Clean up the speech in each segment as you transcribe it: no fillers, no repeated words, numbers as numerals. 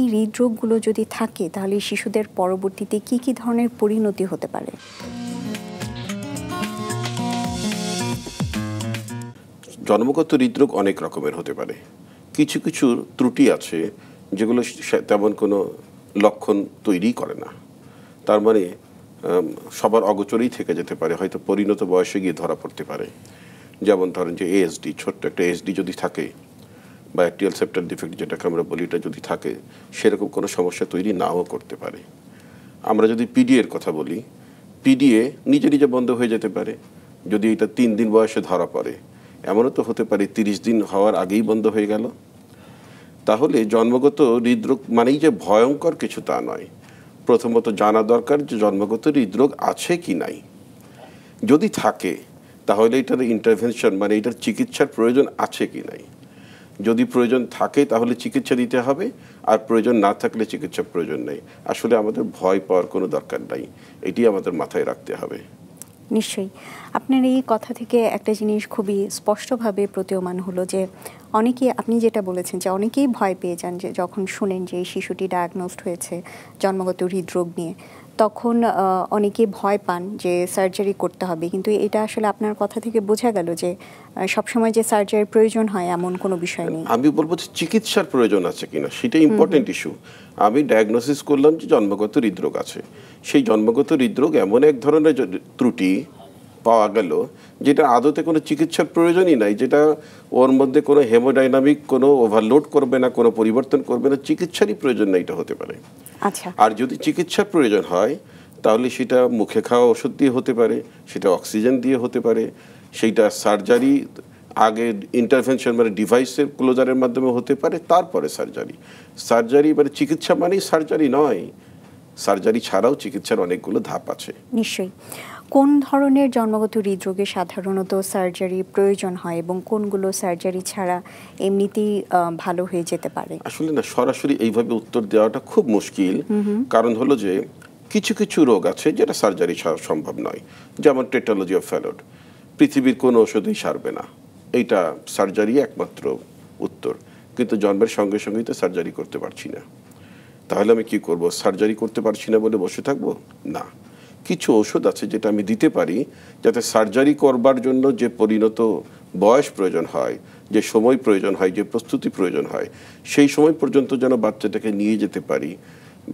এই হৃদরোগগুলো যদি থাকে তাহলে শিশুদের পরবর্তীতে কি কি ধরনের পরিণতি হতে পারে? জন্মগত হৃদরোগ অনেক রকমের হতে পারে। কিছু কিছু ত্রুটি আছে যেগুলো তেমন কোনো লক্ষণ তৈরি করে না, তার মানে সবার অগোচরেই থেকে যেতে পারে, হয়তো পরিণত বয়সে গিয়ে ধরা পড়তে পারে। যেমন ধরেন যে এএসডি, ছোট্ট একটা এএসডি যদি থাকে বা অ্যাক্টিয়াল সেপ্টাল ডিফেক্ট যেটাকে আমরা বলি, এটা যদি থাকে, সেরকম কোনো সমস্যা তৈরি নাও করতে পারে। আমরা যদি পিডিএর কথা বলি, পিডিএ নিজে নিজে বন্ধ হয়ে যেতে পারে যদি এটা 3 দিন বয়সে ধরা পড়ে। এমনও তো হতে পারে 30 দিন হওয়ার আগেই বন্ধ হয়ে গেল। তাহলে জন্মগত হৃদরোগ মানেই যে ভয়ঙ্কর কিছু তা নয়। প্রথমত জানা দরকার যে জন্মগত হৃদরোগ আছে কি নাই। যদি থাকে তাহলে এটার ইন্টারভেনশন মানে এটার চিকিৎসার প্রয়োজন আছে কি নাই। যদি প্রয়োজন থাকে তাহলে চিকিৎসা দিতে হবে, আর প্রয়োজন না থাকলে চিকিৎসার প্রয়োজন নেই। আসলে আমাদের ভয় পাওয়ার কোনো দরকার নাই, এটি আমাদের মাথায় রাখতে হবে। নিশ্চয়ই। আপনার এই কথা থেকে একটা জিনিস খুবই স্পষ্টভাবে প্রতীয়মান হলো যে অনেকেই, আপনি যেটা বলেছেন যে অনেকেই ভয় পেয়ে যান যে যখন শুনেন যে এই শিশুটি ডায়াগনোসড হয়েছে জন্মগত হৃদরোগ নিয়ে, তখন অনেকে ভয় পান যে সার্জারি করতে হবে। কিন্তু এটা আসলে আপনার কথা থেকে বোঝা গেল যে সবসময় যে সার্জারির প্রয়োজন হয় এমন কোনো বিষয় নেই। আমি বলবো যে চিকিৎসার প্রয়োজন আছে কিনা সেটাই ইম্পর্টেন্ট ইস্যু। আমি ডায়াগনোসিস করলাম যে জন্মগত হৃদরোগ আছে, সেই জন্মগত হৃদরোগ এমন এক ধরনের ত্রুটি পাওয়া গেল যেটা আদতে কোনো চিকিৎসার প্রয়োজনই নাই, যেটা ওর মধ্যে কোনো হেমোডাইনামিক কোনো ওভারলোড করবে না, কোনো পরিবর্তন করবে না, চিকিৎসারই প্রয়োজন নাই, এটা হতে পারে। আচ্ছা। আর যদি চিকিৎসার প্রয়োজন হয় তাহলে সেটা মুখে খাওয়া ওষুধ দিয়ে হতে পারে, সেটা অক্সিজেন দিয়ে হতে পারে, সেইটা সার্জারি আগে ইন্টারভেনশন মানে ডিভাইসের ক্লোজারের মাধ্যমে হতে পারে, তারপরে সার্জারি। সার্জারি মানে চিকিৎসা মানেই সার্জারি নয়, সার্জারি ছাড়াও চিকিৎসার অনেকগুলো ধাপ আছে। নিশ্চয়ই। কোন ধরনের জন্মগত হৃদরোগে সাধারণত সার্জারি প্রয়োজন হয় এবং কোনগুলো সার্জারি ছাড়া এমনিতেই ভালো হয়ে যেতে পারে? আসলে না, সরাসরি এইভাবে উত্তর দেওয়াটা খুব মুশকিল। কারণ হলো যে কিছু কিছু রোগ আছে যেটা সার্জারি ছাড়া সম্ভব নয়। যেমন টেটালজি অফ ফ্যালট, পৃথিবীর কোনো ওষুধেই সারবে না, এইটা সার্জারি একমাত্র উত্তর। কিন্তু জন্মের সঙ্গে সঙ্গেই তো সার্জারি করতে পারছি না, তাহলে আমি কি করব? সার্জারি করতে পারছি না বলে বসে থাকবো? না, কিছু ওষুধ আছে যেটা আমি দিতে পারি যাতে সার্জারি করবার জন্য যে পরিণত বয়স প্রয়োজন হয়, যে সময় প্রয়োজন হয়, যে প্রস্তুতি প্রয়োজন হয়, সেই সময় পর্যন্ত যেন বাচ্চাটাকে নিয়ে যেতে পারি,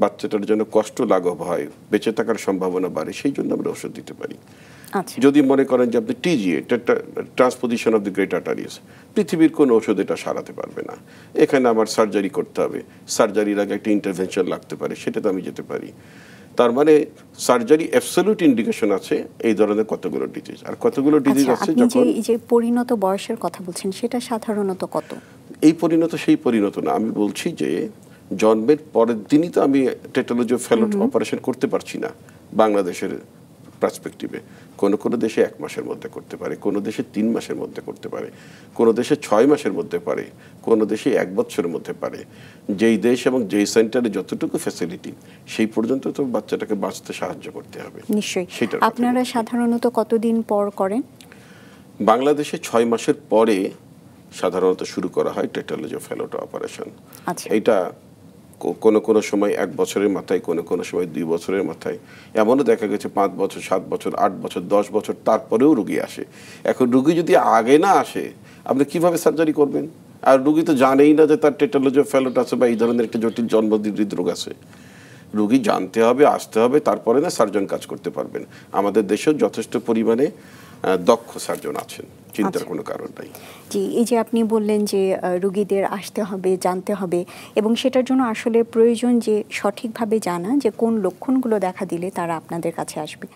বাচ্চাটার যেন কষ্ট লাঘব হয়, বেঁচে থাকার সম্ভাবনা বাড়ে, সেই জন্য আমরা ওষুধ দিতে পারি। যদি মনে করেন যে আপনি TGA, transposition of the great arteries, পৃথিবীর কোনো ওষুধ এটা সারাতে পারবে না, এখানে আমার সার্জারি করতে হবে, সার্জারির আগে একটা ইন্টারভেনশন লাগতে পারে, সেটাতে আমি যেতে পারি। তার মানে সার্জারি অ্যাবসলিউট ইন্ডিকেশন আছে এই ধরনের কতগুলো ডিজিজ। আর কতগুলো ডিজিজ আছে যখন এই যে পরিণত বয়সের কথা বলছেন, সেটা সাধারণত কত? এই পরিণত সেই পরিণত না, আমি বলছি যে জন্মের পরের দিনই তো আমি টেটালজি অফ ফ্যালট অপারেশন করতে পারছি না বাংলাদেশের পার্সপেক্টিভে। কোনো কোনো দেশে 1 মাসের মধ্যে করতে পারে, কোনো দেশে 3 মাসের মধ্যে করতে পারে, কোনো দেশে 6 মাসের মধ্যে পারে, কোনো দেশে 1 বছরের মধ্যে পারে। যেই দেশ এবং যেই সেন্টারে যতটুকু ফ্যাসিলিটি, সেই পর্যন্ত তো বাচ্চাটাকে বাঁচতে সাহায্য করতে হবে। নিশ্চয়ই। আপনারা সাধারণত কতদিন পর করেন? বাংলাদেশে 6 মাসের পরে সাধারণত শুরু করা হয় টেটালজি অফ ফ্যালট অপারেশন। এইটা কোনো কোনো সময় 1 বছরের মাথায়, কোনো কোনো সময় 2 বছরের মাথায়, এমনও দেখা গেছে 5 বছর, 7 বছর, 8 বছর, 10 বছর তারপরেও রুগী আসে। এখন রুগী যদি আগে না আসে আপনি কিভাবে সার্জারি করবেন? আর রুগী তো জানেই না যে তার টেটালজি অফ ফ্যালট আছে বা এই ধরনের একটা জটিল জন্মদিন হৃদরোগ আছে। রুগী জানতে হবে, আসতে হবে, তারপরে না সার্জন কাজ করতে পারবেন। আমাদের দেশেও যথেষ্ট পরিমাণে দক্ষ সার্জন আছেন, চিন্তার কোনো কারণ নাই। জি, এই যে আপনি বললেন যে রুগীদের আসতে হবে, জানতে হবে, এবং সেটার জন্য আসলে প্রয়োজন যে সঠিকভাবে জানা যে কোন লক্ষণগুলো দেখা দিলে তারা আপনাদের কাছে আসবে।